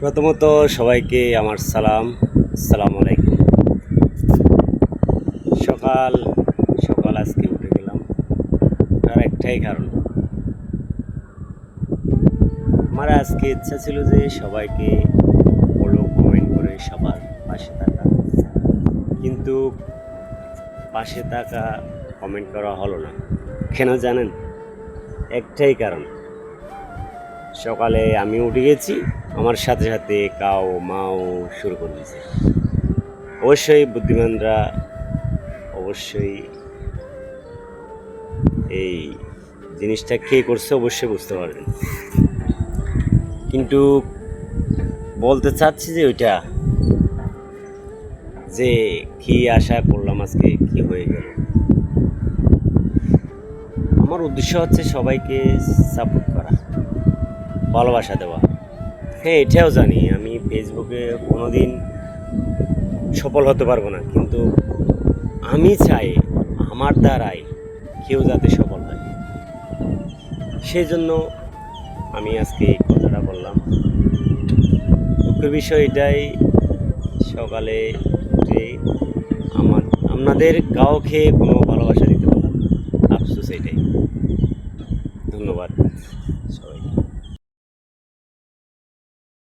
প্রথমত সবাইকে আমার সালাম, আসসালামু আলাইকুম। সকাল সকাল আজকে উঠে গেলাম, তার একটাই কারণ, আমার আজকে ইচ্ছা ছিল যে সবাইকে ফলো কমেন্ট করে সবার পাশে থাকা, কিন্তু পাশে থাকা কমেন্ট করা হলো না। কেন জানেন? একটাই কারণ, সকালে আমি উঠে গেছি, আমার সাথে সাথে কাও মাও শুরু করে দিয়েছে। অবশ্যই বুদ্ধিমানরা অবশ্যই এই জিনিসটা কে করছে অবশ্যই বুঝতে পারবেন, কিন্তু বলতে চাচ্ছি যে ওইটা যে কি আশা করলাম আজকে কি হয়ে গেল। আমার উদ্দেশ্য হচ্ছে সবাইকে সাপোর্ট করা, ভালোবাসা দেওয়া। হ্যাঁ, এটাও জানি আমি ফেসবুকে কোনোদিন সফল হতে পারবো না, কিন্তু আমি চাই আমার দ্বারাই কেউ যাতে সফল হয়, সেই জন্য আমি আজকে এই কথাটা বললাম। দুঃখের বিষয় এটাই, সকালে উঠে আপনাদের কাউকে কোনো ভালোবাসা দিতে পারলাম না, আফসোস এটাই।